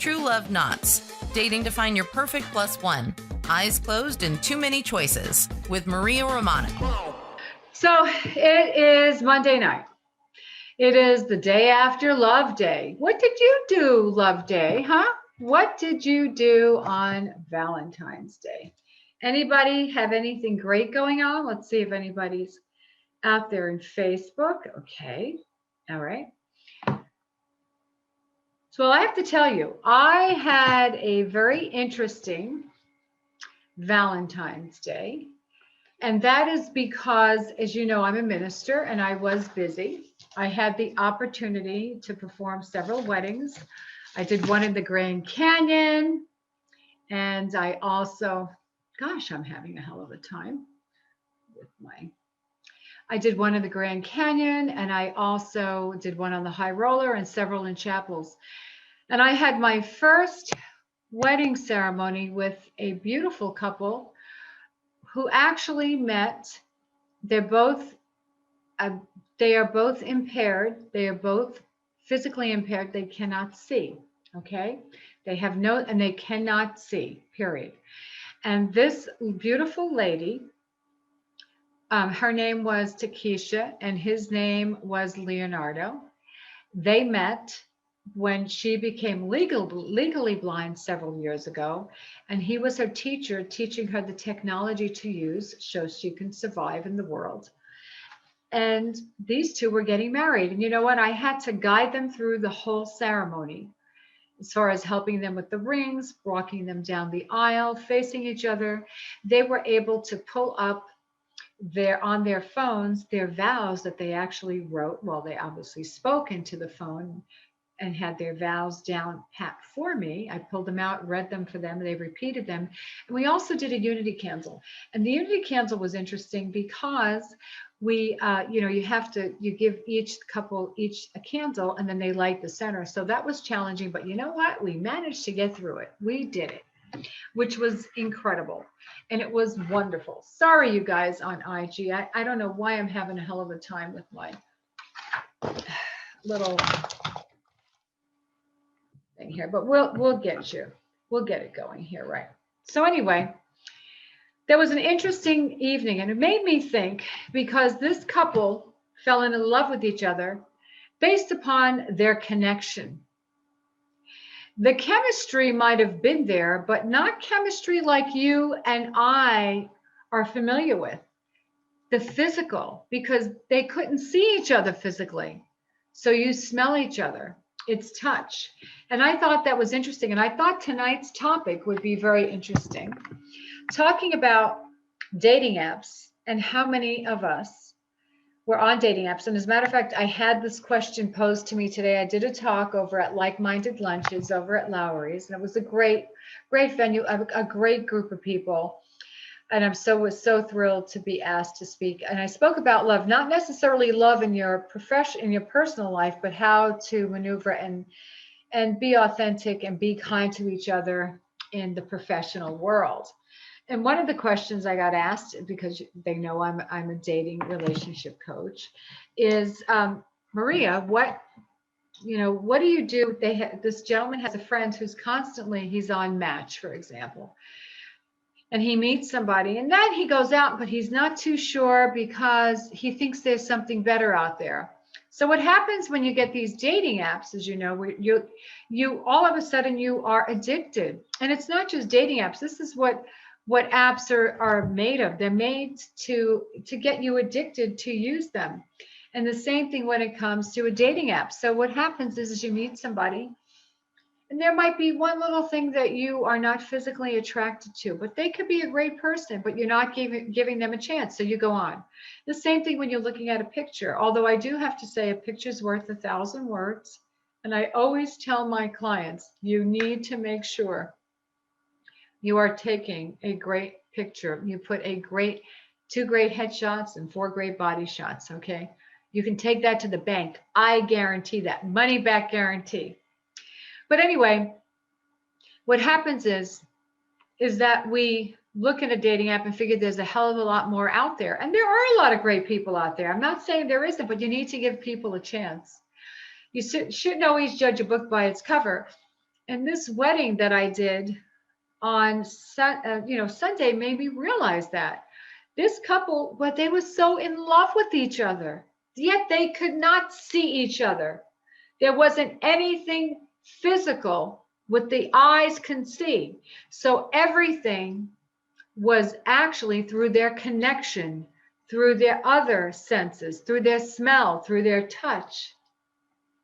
True Love Knots. Dating to find your perfect plus one. Eyes closed and too many choices. With Maria Romano. So it is Monday night. It is the day after Love Day. What did you do, Love Day, huh? What did you do on Valentine's Day? Anybody have anything great going on? Let's see if anybody's out there in Facebook. Okay. All right. So I have to tell you, I had a very interesting Valentine's Day. And that is because, as you know, I'm a minister and I was busy. I had the opportunity to perform several weddings. I did one in the Grand Canyon. And I also, gosh, I'm having a hell of a time with I did one in the Grand Canyon, and I also did one on the High Roller and several in chapels. And I had my first wedding ceremony with a beautiful couple who actually met. They're both they are both impaired. They are both physically impaired. They cannot see. Okay, they have no, and they cannot see. Period. And this beautiful lady, her name was Keyshia, and his name was Leonardo. They met when she became legally blind several years ago, and he was her teacher, teaching her the technology to use so she can survive in the world. And these two were getting married. And you know what? I had to guide them through the whole ceremony, as far as helping them with the rings, walking them down the aisle, facing each other. They were able to pull up on their phones their vows that they actually wrote. Well, they obviously spoke into the phone and had their vows down pat for me. I pulled them out, read them for them, they repeated them. And we also did a unity candle. And the unity candle was interesting because we, you give each couple a candle, and then they light the center. So that was challenging, but you know what? We managed to get through it. We did it, which was incredible. And it was wonderful. Sorry, you guys on IG. I don't know why I'm having a hell of a time with my little thing here, but we'll get it going here, right? So anyway, there was an interesting evening, and it made me think, because this couple fell in love with each other based upon their connection. The chemistry might have been there, but not chemistry like you and I are familiar with. The physical, because they couldn't see each other physically. So you smell each other. It's touch. And I thought that was interesting. And I thought tonight's topic would be very interesting. Talking about dating apps and how many of us were on dating apps. And as a matter of fact, I had this question posed to me today. I did a talk over at Like-Minded Lunches over at Lowry's, and it was a great venue, a great group of people. And was so thrilled to be asked to speak. And I spoke about love, not necessarily love in your profession, in your personal life, but how to maneuver and be authentic and be kind to each other in the professional world. And one of the questions I got asked, because they know I'm a dating relationship coach, is Maria, what do you do? This gentleman has a friend who's he's on Match, for example. And he meets somebody, and then he goes out, but he's not too sure because he thinks there's something better out there. So what happens when you get these dating apps, as you know, you all of a sudden you are addicted. And it's not just dating apps. This is what apps are made of. They're made to get you addicted to use them. And the same thing when it comes to a dating app. So what happens is you meet somebody, and there might be one little thing that you are not physically attracted to, but they could be a great person, but you're not giving them a chance. So you go on. The same thing when you're looking at a picture, although I do have to say a picture's worth 1,000 words. And I always tell my clients, you need to make sure you are taking a great picture. You put 2 great headshots and 4 great body shots. Okay. You can take that to the bank. I guarantee that. Money back guarantee. But anyway, what happens is that we look at a dating app and figure there's a hell of a lot more out there. And there are a lot of great people out there. I'm not saying there isn't, but you need to give people a chance. You shouldn't always judge a book by its cover. And this wedding that I did on Sunday made me realize that this couple, but they were so in love with each other, yet they could not see each other. There wasn't anything physical what the eyes can see. So everything was actually through their connection, through their other senses, through their smell, through their touch.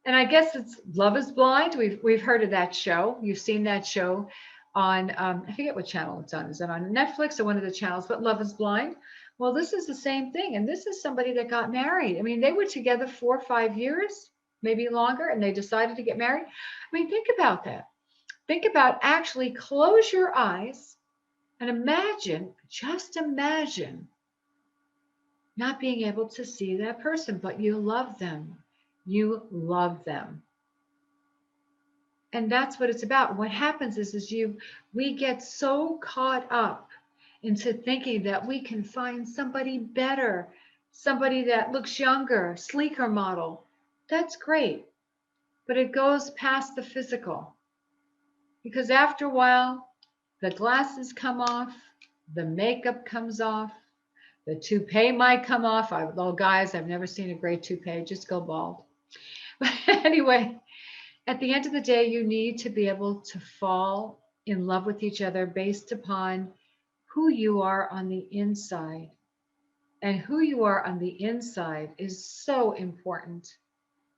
And I guess it's Love is Blind. We've heard of that show. You've seen that show on I forget what channel it's on. Is it on Netflix or one of the channels? But Love is Blind. Well, this is the same thing. And this is somebody that got married. I mean, they were together 4 or 5 years, maybe longer, and they decided to get married. I mean, think about that. Think about actually close your eyes and imagine, just imagine not being able to see that person, but you love them. You love them. And that's what it's about. What happens is we get so caught up into thinking that we can find somebody better, somebody that looks younger, sleeker model. That's great. But it goes past the physical. Because after a while, the glasses come off, the makeup comes off, the toupee might come off. Well, guys, I've never seen a great toupee. Just go bald. But anyway, at the end of the day, you need to be able to fall in love with each other based upon who you are on the inside. And who you are on the inside is so important.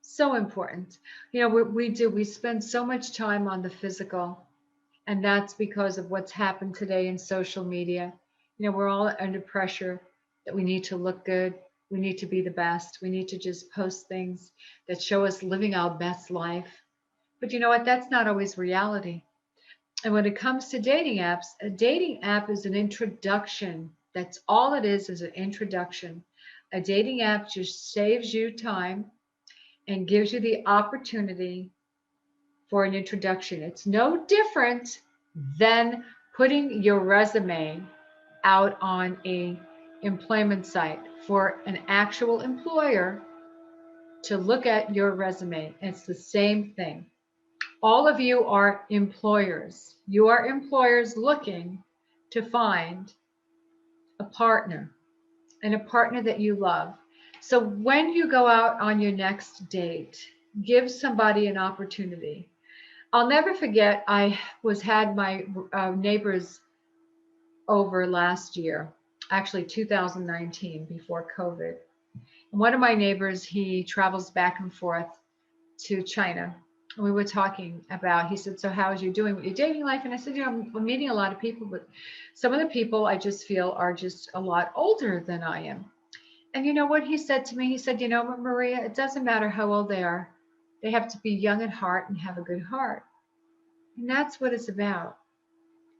So important. You know, we spend so much time on the physical, and that's because of what's happened today in social media. You know, we're all under pressure that we need to look good. We need to be the best. We need to just post things that show us living our best life. But you know what? That's not always reality. And when it comes to dating apps, a dating app is an introduction. That's all it is an introduction. A dating app just saves you time and gives you the opportunity for an introduction. It's no different than putting your resume out on a employment site for an actual employer to look at your resume. It's the same thing. All of you are employers. You are employers looking to find a partner, and a partner that you love. So when you go out on your next date, give somebody an opportunity. I'll never forget, I had my neighbors over last year, actually 2019, before COVID. And one of my neighbors, he travels back and forth to China. And we were talking about, he said, so how is you doing with your dating life? And I said, you know, I'm meeting a lot of people, but some of the people I just feel are just a lot older than I am. And you know what he said to me? He said, you know, Maria, it doesn't matter how old they are. They have to be young at heart and have a good heart. And that's what it's about.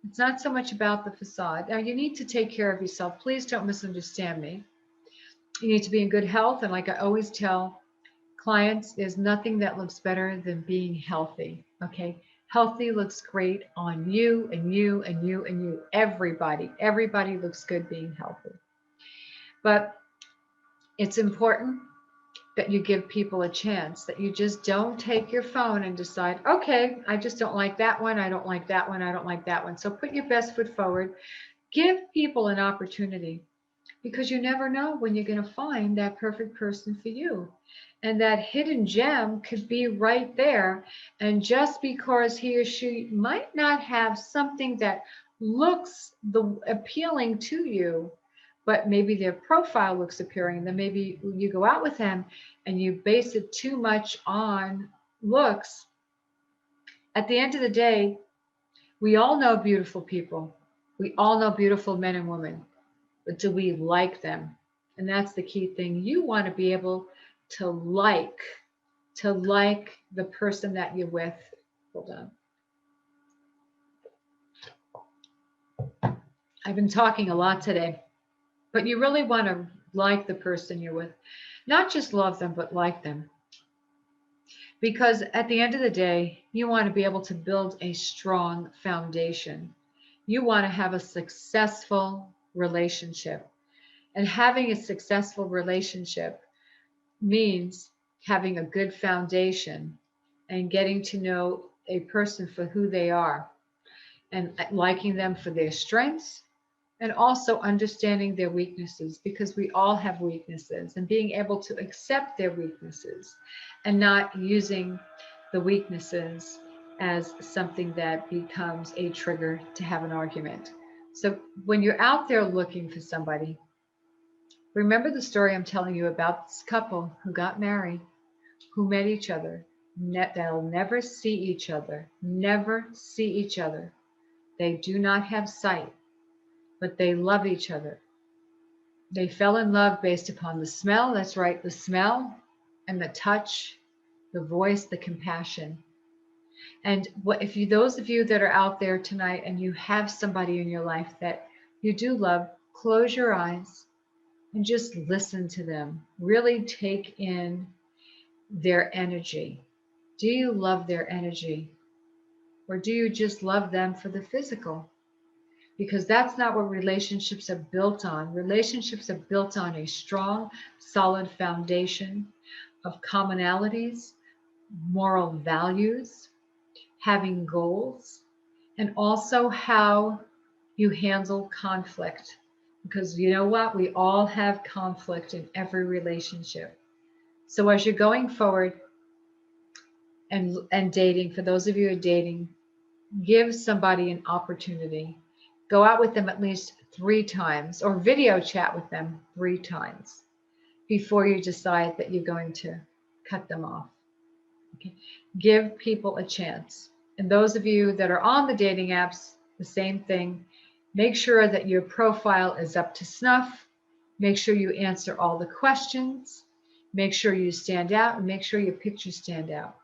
It's not so much about the facade. Now, you need to take care of yourself. Please don't misunderstand me. You need to be in good health. And like I always tell clients, there's nothing that looks better than being healthy. Okay. Healthy looks great on you and you and you and you. Everybody looks good being healthy. But it's important that you give people a chance, that you just don't take your phone and decide, okay, I just don't like that one. I don't like that one. I don't like that one. So put your best foot forward. Give people an opportunity, because you never know when you're going to find that perfect person for you. And that hidden gem could be right there. And just because he or she might not have something that looks appealing to you, but maybe their profile looks appealing, then maybe you go out with them and you base it too much on looks. At the end of the day, we all know beautiful people. We all know beautiful men and women. But do we like them? And that's the key thing. You want to be able to like the person that you're with. Hold on. I've been talking a lot today, but you really want to like the person you're with. Not just love them, but like them. Because at the end of the day, you want to be able to build a strong foundation. You want to have a successful relationship. And having a successful relationship means having a good foundation and getting to know a person for who they are and liking them for their strengths, and also understanding their weaknesses, because we all have weaknesses, and being able to accept their weaknesses and not using the weaknesses as something that becomes a trigger to have an argument. So when you're out there looking for somebody, remember the story I'm telling you about this couple who got married, who met each other. They'll never see each other, never see each other. They do not have sight, but they love each other. They fell in love based upon the smell. That's right, the smell and the touch, the voice, the compassion. And if you, those of you that are out there tonight and you have somebody in your life that you do love, close your eyes and just listen to them. Really take in their energy. Do you love their energy? Or do you just love them for the physical? Because that's not what relationships are built on. Relationships are built on a strong, solid foundation of commonalities, moral values, having goals, and also how you handle conflict. Because you know what? We all have conflict in every relationship. So as you're going forward and dating, for those of you who are dating, give somebody an opportunity. Go out with them at least 3 times, or video chat with them 3 times before you decide that you're going to cut them off. Okay. Give people a chance. And those of you that are on the dating apps, the same thing. Make sure that your profile is up to snuff. Make sure you answer all the questions. Make sure you stand out, and make sure your pictures stand out.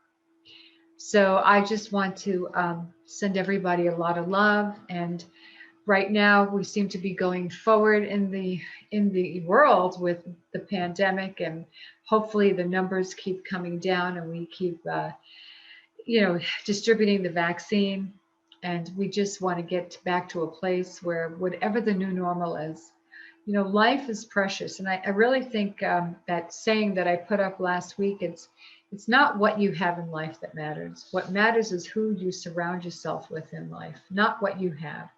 So I just want to send everybody a lot of love. And right now we seem to be going forward in the world with the pandemic, and hopefully the numbers keep coming down and we keep distributing the vaccine. And we just want to get back to a place where whatever the new normal is, life is precious. And I really think that saying that I put up last week, it's not what you have in life that matters. What matters is who you surround yourself with in life, not what you have.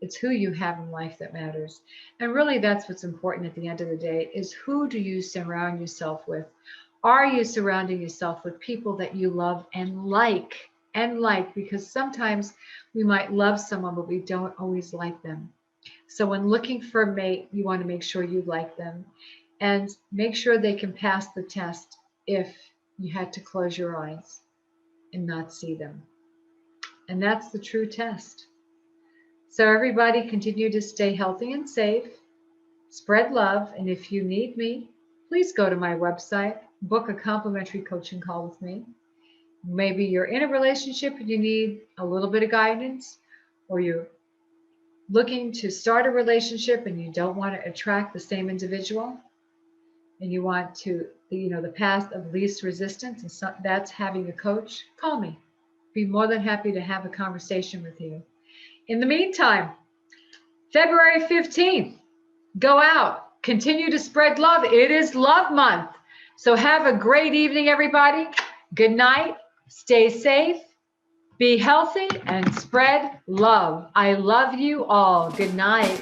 It's who you have in life that matters. And really that's what's important at the end of the day, is who do you surround yourself with? Are you surrounding yourself with people that you love and like? Because sometimes we might love someone, but we don't always like them. So when looking for a mate, you want to make sure you like them, and make sure they can pass the test if you had to close your eyes and not see them. And that's the true test. So everybody, continue to stay healthy and safe, spread love. And if you need me, please go to my website, book a complimentary coaching call with me. Maybe you're in a relationship and you need a little bit of guidance, or you're looking to start a relationship and you don't want to attract the same individual, and you want to, the path of least resistance, and so that's having a coach, call me. Be more than happy to have a conversation with you. In the meantime, February 15th, go out, continue to spread love. It is Love Month. So have a great evening, everybody. Good night. Stay safe, be healthy, and spread love. I love you all. Good night.